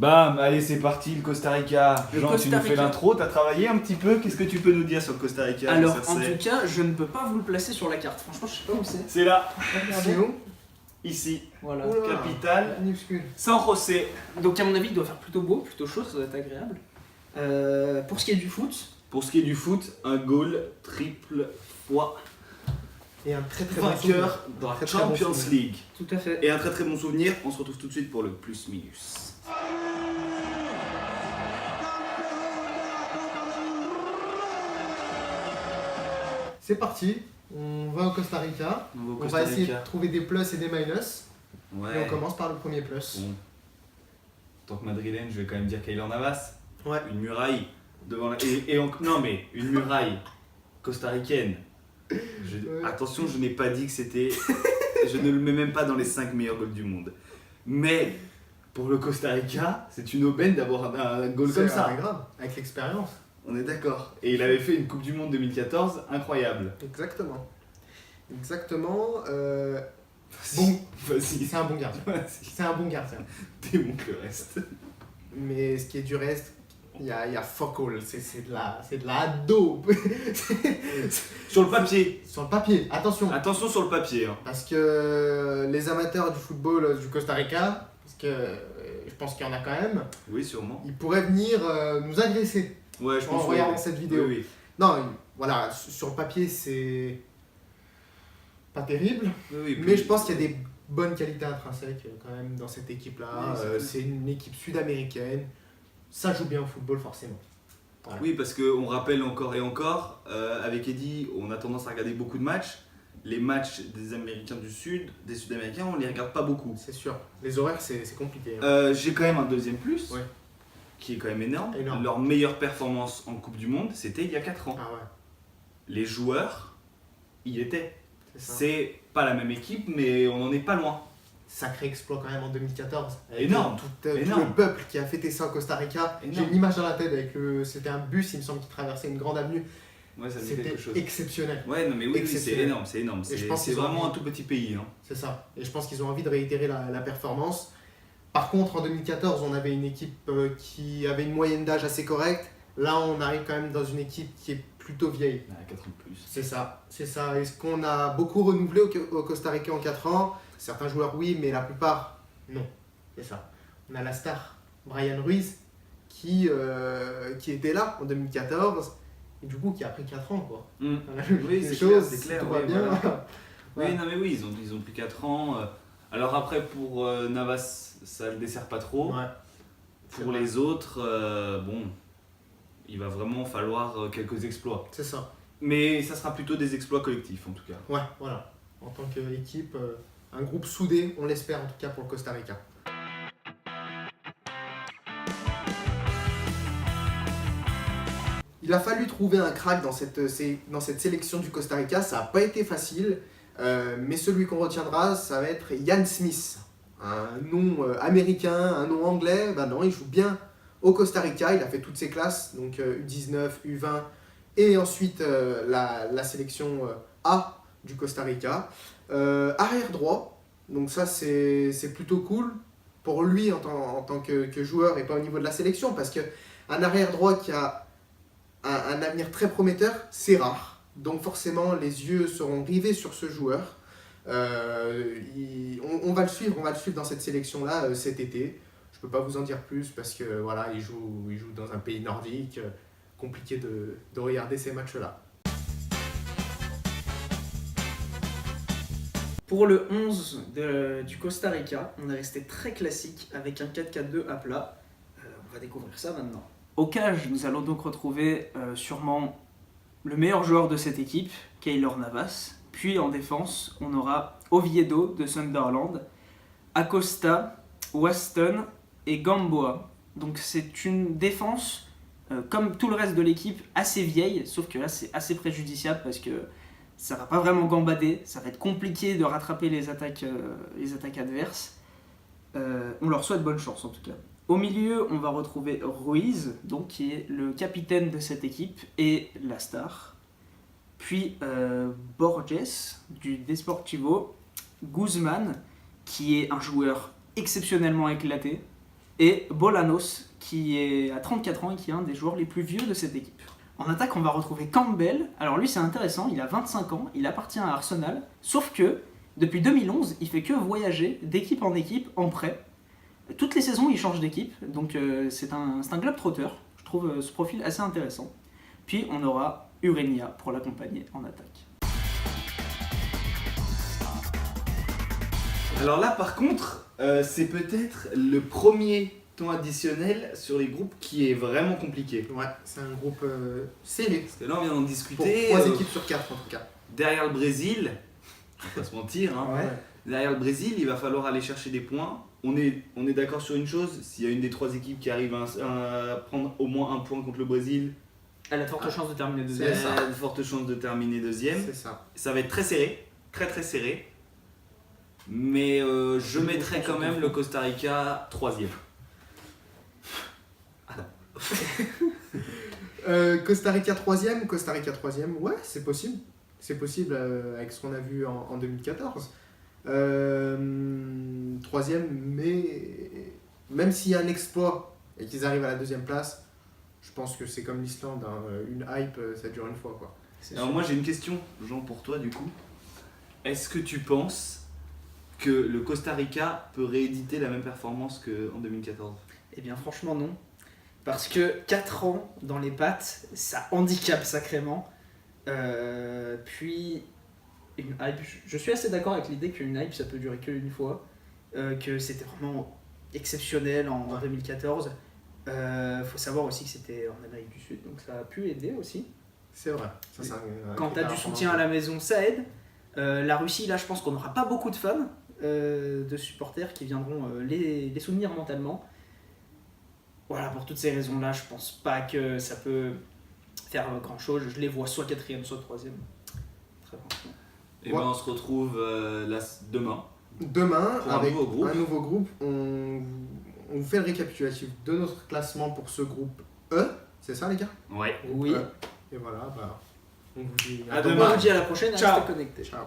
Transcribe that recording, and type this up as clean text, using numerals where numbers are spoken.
Bam, allez c'est parti le Costa Rica. Le Jean, Costa tu nous fais Rica. l'intro, t'as travaillé un petit peu, qu'est-ce que tu peux nous dire sur le Costa Rica? Alors, Ça, en c'est- tout cas, je ne peux pas vous le placer sur la carte. Franchement, je sais pas où c'est. C'est là, Regardez. où? ici, Voilà. Oula. capitale, Minuscule. San José. Donc, à mon avis, il doit faire plutôt beau, plutôt chaud, ça doit être agréable. Pour ce qui est du foot, Pour ce qui est du foot, un goal triple fois Et un très très bon souvenir. vainqueur dans la Très, très bon Champions souvenir. League. tout à fait. Et un très très bon souvenir, on se retrouve tout de suite pour le plus-minus. C'est parti, on va au Costa Rica. On va essayer de trouver des plus et des minus. Et Ouais. on commence par le premier plus. Bon. En tant que madrilène, je vais quand même dire Keylor Navas. Ouais. Une muraille devant la... Non mais, une muraille costaricaine. Ouais. Attention, je n'ai pas dit que c'était... je ne le mets même pas dans les 5 meilleurs goals du monde. Mais, pour le Costa Rica, c'est une aubaine d'avoir un goal C'est comme ça. grave, avec l'expérience. On est d'accord. Et il avait fait une Coupe du Monde 2014 incroyable. Exactement. Exactement. Bon, Bon, vas-y. c'est un bon gardien. Vas-y, C'est un bon gardien. démonte le reste. Mais ce qui est du reste, il y a fuck all. C'est de la daube. Sur le papier. Sur le papier, attention. Attention sur le papier. Hein. Parce que les amateurs du football du Costa Rica, parce que je pense qu'il y en a quand même, Oui, sûrement. ils pourraient venir nous agresser Ouais, je en pense regardant oui. cette vidéo. Oui, oui. Non, voilà, sur le papier, c'est pas terrible, Oui, oui, mais puis- je pense qu'il y a des bonnes qualités intrinsèques quand même dans cette équipe-là. Oui, c'est C'est une équipe sud-américaine, ça joue bien au football forcément. Voilà. Oui, parce qu'on rappelle encore et encore, avec Eddy, on a tendance à regarder beaucoup de matchs. Les matchs des Américains du Sud, des Sud-Américains, on les regarde pas beaucoup. C'est sûr, les horaires c'est compliqué. hein. J'ai quand même un deuxième plus, Ouais. qui est quand même énorme. Énorme. Leur meilleure performance en Coupe du Monde, c'était il y a 4 ans. Ah ouais, Les joueurs y étaient. c'est ça. C'est pas la même équipe, mais on n'en est pas loin. Sacré exploit quand même en 2014. Avec Énorme. Tout Énorme. le peuple qui a fêté ça au Costa Rica. J'ai Énorme. une image dans la tête avec c'était un bus, il me semble, qui traversait une grande avenue. Ouais, ça dit C'était quelque chose. exceptionnel. Ouais, non, mais oui, oui, c'est Exceptionnel. énorme, c'est énorme. Et je pense C'est qu'ils ont vraiment un envie. tout petit pays. Hein. C'est ça. Et je pense qu'ils ont envie de réitérer la performance. Par contre, en 2014, on avait une équipe qui avait une moyenne d'âge assez correcte. Là, on arrive quand même dans une équipe qui est plutôt vieille. Ah, 4 ans de plus. C'est ça, c'est ça. Est-ce qu'on a beaucoup renouvelé au Costa Rica en 4 ans? Certains joueurs, oui, mais la plupart, non. C'est ça. On a la star, Brian Ruiz, qui était là en 2014, et du coup, qui a pris 4 ans, quoi. Mm. On a Oui, des c'est choses, clair, c'est clair, tout oui, va bien. voilà. Ouais. Oui, non, mais oui, ils ont pris 4 ans. Alors après, pour Navas, ça le dessert pas trop. Ouais. C'est Pour vrai. les autres, bon, il va vraiment falloir quelques exploits. C'est ça. Mais ça sera plutôt des exploits collectifs en tout cas. Ouais, voilà. En tant qu'équipe, un groupe soudé, on l'espère en tout cas pour le Costa Rica. Il a fallu trouver un crack dans cette sélection du Costa Rica, ça n'a pas été facile, mais celui qu'on retiendra, ça va être Ian Smith. Un nom américain, un nom anglais, ben non, il joue bien au Costa Rica, il a fait toutes ses classes, donc U19, U20, et ensuite la sélection A du Costa Rica. Arrière droit, donc ça c'est plutôt cool pour lui en tant que joueur et pas au niveau de la sélection, parce qu'un arrière droit qui a un avenir très prometteur, c'est rare. Donc forcément, les yeux seront rivés sur ce joueur. On va le suivre dans cette sélection-là cet été. Je peux pas vous en dire plus parce que voilà, il joue dans un pays nordique. Compliqué de regarder ces matchs-là. Pour le 11 du Costa Rica, on est resté très classique avec un 4-4-2 à plat. On va découvrir ça maintenant. Au cage, nous allons donc retrouver sûrement le meilleur joueur de cette équipe, Keylor Navas. Puis en défense, on aura Oviedo de Sunderland, Acosta, Waston et Gamboa. Donc c'est une défense, comme tout le reste de l'équipe, assez vieille, sauf que là c'est assez préjudiciable parce que ça va pas vraiment gambader, ça va être compliqué de rattraper les attaques adverses. On leur souhaite bonne chance en tout cas. Au milieu, on va retrouver Ruiz, donc, qui est le capitaine de cette équipe et la star. Puis Borges du Desportivo, Guzman, qui est un joueur exceptionnellement éclaté, et Bolanos, qui est à 34 ans et qui est un des joueurs les plus vieux de cette équipe. En attaque, on va retrouver Campbell. Alors lui, c'est intéressant, il a 25 ans, il appartient à Arsenal, sauf que depuis 2011, il fait que voyager d'équipe en équipe en prêt. Toutes les saisons, il change d'équipe, donc c'est un globe-trotter. Je trouve ce profil assez intéressant. Puis on aura Urenia pour l'accompagner en attaque. Alors là, par contre, c'est peut-être le premier temps additionnel sur les groupes qui est vraiment compliqué. Ouais, c'est un groupe serré. Parce que là, on vient d'en Pour discuter. 3 équipes sur 4 en tout cas. Derrière le Brésil, on va pas se mentir, hein, Ouais. derrière le Brésil, il va falloir aller chercher des points. On est d'accord sur une chose, s'il y a une des 3 équipes qui arrive à prendre au moins un point contre le Brésil, Elle a de fortes chances de terminer C'est deuxième. ça. elle a de fortes chances de terminer deuxième. C'est ça. Ça va être très serré, très très serré. Mais je mettrais quand même le Costa Rica 3ème. Costa Rica 3ème, ouais, c'est possible. C'est possible avec ce qu'on a vu en 2014. 3ème, mais même s'il y a un exploit et qu'ils arrivent à la 2ème place, je pense que c'est comme l'Islande, hein, une hype, ça dure une fois, quoi. Alors moi j'ai une question, Jean, pour toi du coup. Est-ce que tu penses que le Costa Rica peut rééditer la même performance qu'en 2014 ? Eh bien franchement non. Parce que 4 ans dans les pattes, ça handicape sacrément. Puis une hype, je suis assez d'accord avec l'idée qu'une hype ça peut durer qu'une fois. Que c'était vraiment exceptionnel en 2014. Faut savoir aussi que c'était en Amérique du Sud, donc ça a pu aider aussi. C'est vrai. Ça, c'est Quand tu as du soutien à la maison, ça aide. La Russie, là, je pense qu'on n'aura pas beaucoup de fans, de supporters qui viendront les soutenir mentalement. Voilà, pour toutes ces raisons-là, je pense pas que ça peut faire grand-chose. Je les vois soit 4ème, soit 3ème. Très franchement. Et Ouais. ben on se retrouve demain. Demain, Pour un avec nouveau groupe. un nouveau groupe, on vous fait le récapitulatif de notre classement pour ce groupe E. C'est ça, les gars? Ouais. Oui. Et voilà, bah, on vous dit À On demain. vous dit à la prochaine, Ciao. restez connectés. Ciao.